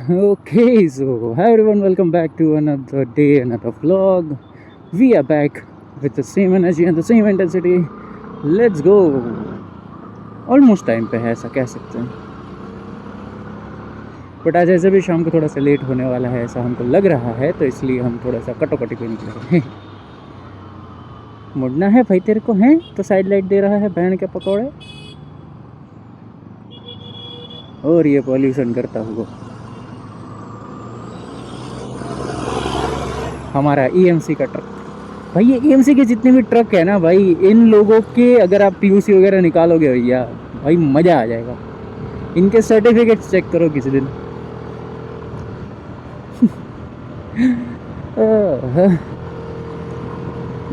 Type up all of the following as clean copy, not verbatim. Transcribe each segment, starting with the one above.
Okay, so hi everyone, welcome back to another day, another vlog. We are back with the same energy and the same intensity. Let's go. Almost time पे है, ऐसा कह सकते हैं. But आज ऐसे भी शाम को थोड़ा सा लेट होने वाला है, ऐसा हमको लग रहा है, तो इसलिए हम थोड़ा सा कटोकटी पे निकले हैं. मुड़ना है भाई तेरे को, हैं तो साइड लाइट दे रहा है बहन के पकौड़े. और ये पॉल्यूशन करता हुआ हमारा ईएमसी का ट्रक. भाई ये ईएमसी के जितने भी ट्रक है ना भाई, इन लोगों के अगर आप पीयूसी वगैरह निकालोगे भैया, भाई मज़ा आ जाएगा. इनके सर्टिफिकेट चेक करो किसी दिन.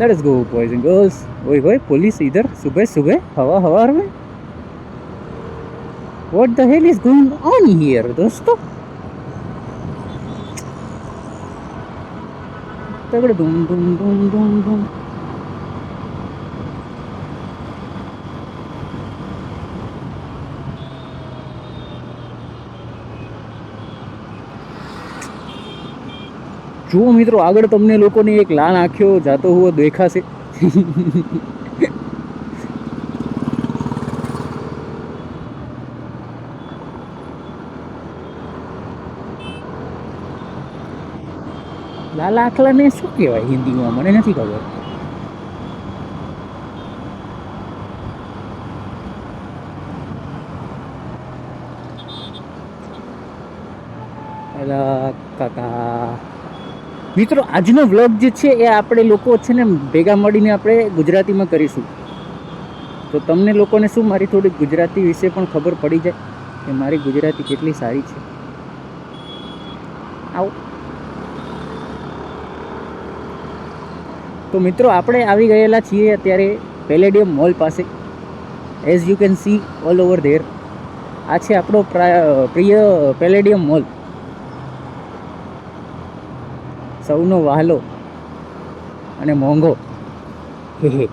Let's go boys and girls. ओए होए पुलिस इधर सुबह सुबह हवा हवा में. What the hell is going on here दोस्तों. तगड़ दुम दुम दुम दुम दुम. જો મિત્રો આગળ તમને લોકોને એક લાલ આંખ્યો જાતો હુઓ દેખાશે. લાલ આંખલાને શું કહેવાય હિન્દીમાં, મને નથી ખબર. કાકા મિત્રો, આજનો વ્લોગ જે છે એ આપણે લોકો છે ને ભેગા મળીને આપણે ગુજરાતીમાં કરીશું. તો તમને લોકોને શું મારી થોડી ગુજરાતી વિશે પણ ખબર પડી જાય કે મારી ગુજરાતી કેટલી સારી છે. આવો તો મિત્રો, આપણે આવી ગયેલા છીએ અત્યારે પેલેડિયમ મોલ પાસે. As you can see all over there, આ છે આપણો પ્રિય પેલેડિયમ મોલ. સૌનો વહાલો અને મોંઘો. હે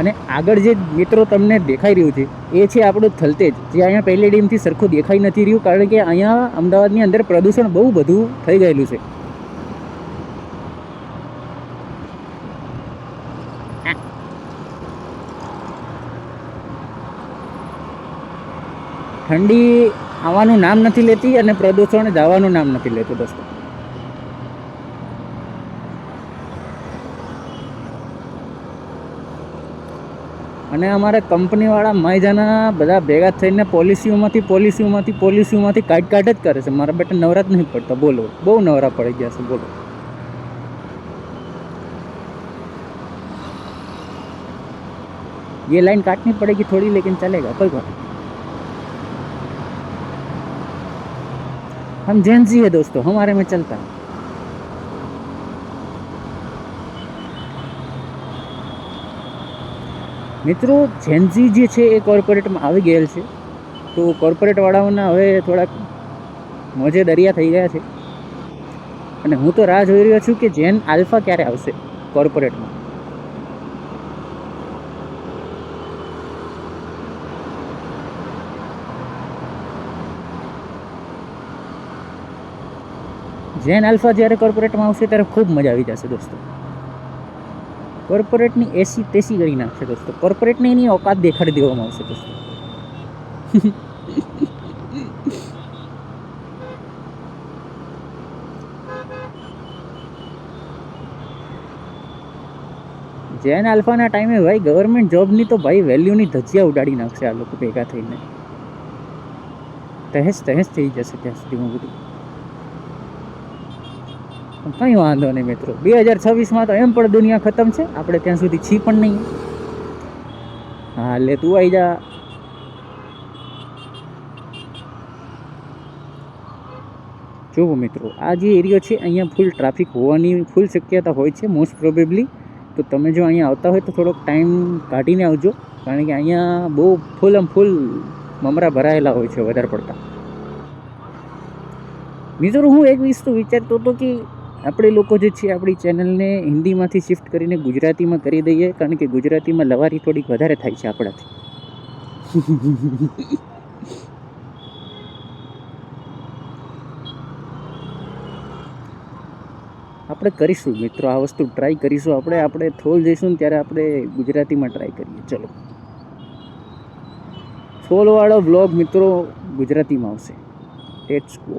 અને આગળ જે મિત્રો તમને દેખાઈ રહ્યું છે એ છે આપણું થલતેજ, જે અહીંયા પેલેડિયમથી સરખું દેખાઈ નથી રહ્યું, કારણ કે અહીંયા અમદાવાદની અંદર પ્રદૂષણ બહુ બધું થઈ ગયેલું છે. ઠંડી આવવાનું નામ નથી લેતી અને પ્રદૂષણ જવાનું નામ નથી લેતું દોસ્તો. અને અમારા કંપનીવાળા માયજાના બધા ભેગા થઈને પોલિસીઓમાંથી કાઢ જ કરે છે. મારા બેટા નવરા જ નહીં પડતા, બોલો. બહુ નવરા પડી ગયા છે, બોલો. ये लाइन काटनी पड़ेगी थोड़ी, लेकिन चलेगा, कोई बात. हम जेंजी है दोस्तों, हमारे में चलता है. મિત્રો જેન્ઝી જે છે એ કોર્પોરેટમાં આવી ગયેલ છે, તો કોર્પોરેટવાળાઓના હવે થોડાક મોજે દરિયા થઈ ગયા છે. અને હું તો રાહ જોઈ રહ્યો છું કે જેન આલ્ફા ક્યારે આવશે કોર્પોરેટમાં. જેન આલ્ફા જ્યારે કોર્પોરેટમાં આવશે ત્યારે ખૂબ મજા આવી જશે દોસ્તો. કોર્પોરેટની એસી તેસી કરી નાખશે દોસ્તો. કોર્પોરેટને એની ઓકાત દેખાડી દેવામાં આવશે દોસ્તો. જેન આલ્ફાના ટાઈમે ભાઈ ગવર્મેન્ટ જોબની તો ભાઈ વેલ્યુની ધજિયા ઉડાડી નાખશે આ લોકો ભેગા થઈને. તહેસ તહેસ થઈ જશે ત્યાં સુધીમાં બધું. કંઈ વાંધો નહીં મિત્રો, 2026માં તો એમ પણ દુનિયા ખતમ છે, આપણે ત્યાં સુધી છી પણ નહીં. હા લે તું આવી જા. જુઓ મિત્રો, આ જે એરિયો છે અહીંયા ફૂલ ટ્રાફિક હોવાની ફૂલ શક્યતા હોય છે મોસ્ટ પ્રોબેબલી. તો તમે જો અહીંયા આવતા હોય તો થોડોક ટાઈમ કાઢીને આવજો, કારણ કે અહીંયા બહુ ફૂલ મમરા ભરાયેલા હોય છે વધારે પડતા. મિત્રો હું એક વસ્તુ વિચારતો હતો કે આપણે લોકો જે છે આપણી ચેનલને હિન્દીમાંથી શિફ્ટ કરીને ગુજરાતીમાં કરી દઈએ, કારણ કે ગુજરાતીમાં લવારી થોડીક વધારે થાય છે આપણાથી. આપણે કરીશું મિત્રો, આ વસ્તુ ટ્રાય કરીશું. આપણે થોલ જઈશું ને ત્યારે આપણે ગુજરાતીમાં ટ્રાય કરીએ. ચલો, થોલવાળો વ્લોગ મિત્રો ગુજરાતીમાં આવશે. Let's go.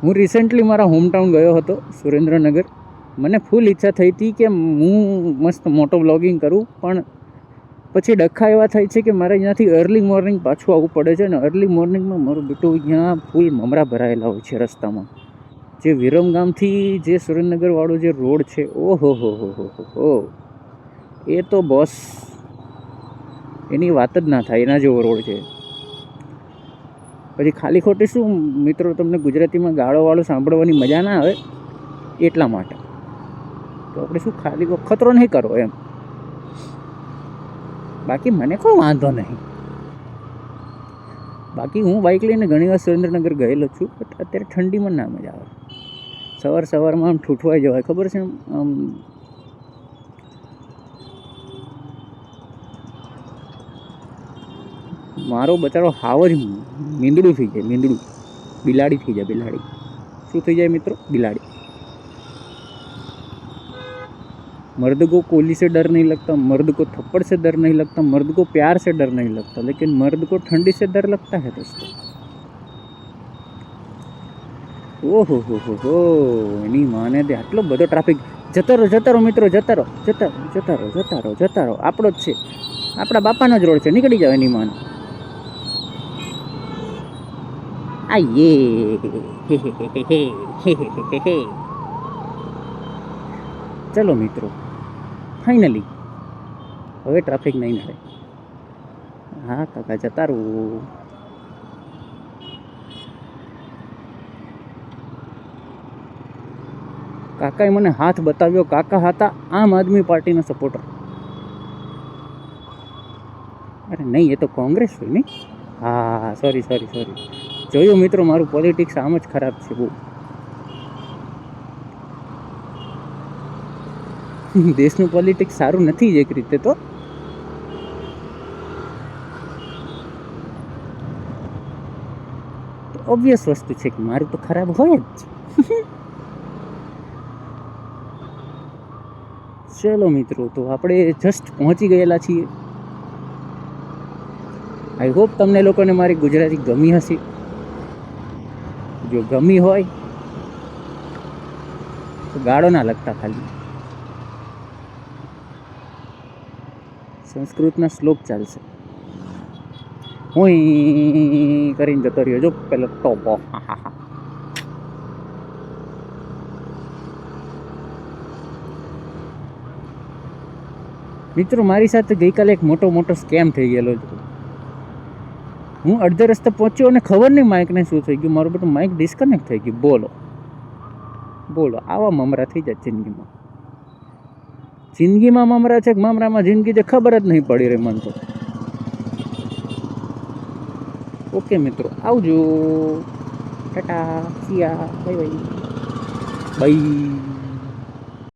હું રિસેન્ટલી મારા હોમટાઉન ગયો હતો, સુરેન્દ્રનગર. મને ફૂલ ઈચ્છા થઈ હતી કે હું મસ્ત મોટો વ્લોગિંગ કરું, પણ પછી ડખા એવા થાય છે કે મારે અહીંયાથી અર્લી મોર્નિંગ પાછું આવવું પડે છે. ને અર્લી મોર્નિંગમાં મારું બેટું અહીંયા ફૂલ મમરા ભરાયેલા હોય છે રસ્તામાં. જે વિરમગામથી જે સુરેન્દ્રનગરવાળો જે રોડ છે, ઓહો હો, એ તો બોસ એની વાત જ ના થાય, એના જેવો રોડ છે. પછી ખાલી ખોટી શું મિત્રો તમને ગુજરાતીમાં ગાળોવાળું સાંભળવાની મજા ના આવે, એટલા માટે તો આપણે શું ખાલી ખતરો નહીં કરો એમ. બાકી મને કોઈ વાંધો નહીં. બાકી હું બાઇક લઈને ઘણી વાર સુરેન્દ્રનગર ગયેલો છું, બટ અત્યારે ઠંડીમાં ના મજા આવે. સવારમાં આમ ઠૂઠવાઈ જવાય, ખબર છે આમ. મારો બચારો હાવ જ મીંદડું થઈ જાય, મીંદડું બિલાડી થઈ જાય. બિલાડી શું થઈ જાય મિત્રો? બિલાડી. मर्द को कोहली से डर नहीं लगता, मर्द को थप्पड़ से डर नहीं लगता, मर्द को प्यार से डर नहीं लगता, लेकिन मर्द को ठंडी से डर लगता है दोस्तों. ओहो हो, એની માને દે આટલો બધો ટ્રાફિક. જતા રહો મિત્રો, જતા રહો. આપણો જ છે, આપણા બાપાનો જ રોડ છે, નીકળી જાવ એની માને. ચલો મિત્રો, ફાઇનલી હવે ટ્રાફિક નહીં નડે. હા કાકા, જતા રહું. કાકાએ મને હાથ બતાવ્યો. કાકા હતા આમ આદમી પાર્ટીના સપોર્ટર. અરે નહીં, એ તો કોંગ્રેસ હોય નહીં. હા સોરી. જોયું મિત્રો, મારું પોલિટિક્સ આમ જ ખરાબ છે બહુ. દેશનું પોલિટિક્સ સારું નથી જ એક રીતે તો. ઓબ્વિયસ વસ્તુ છે કે મારું તો ખરાબ હોય જ. ચલો મિત્રો, તો આપણે જસ્ટ પહોંચી ગયેલા છીએ. આઈ હોપ તમને લોકોને મારી ગુજરાતી ગમી હશે. જો ગમી હોય તો ગાળો ના લગતા, ખાલી સંસ્કૃતના શ્લોક ચાલશે. હું કરીને જતો રહ્યો જો પેલો ટોપો. મિત્રો, મારી સાથે ગઈકાલે એક મોટો સ્કેમ થઈ ગયેલો છે. હું અડધે રસ્તે પહોંચ્યો અને ખબર નહીં માઇકને શું થઈ ગયું, મારું બધું માઇક ડિસ્કનેક્ટ થઈ ગયું. બોલો આવા મમરા થઈ જાય જિંદગીમાં મમરા છે કે મમરામાં જિંદગી છે, ખબર જ નહીં પડી રહી મને તો. ઓકે મિત્રો, આવજો, ટાટા, સિયા, બાય.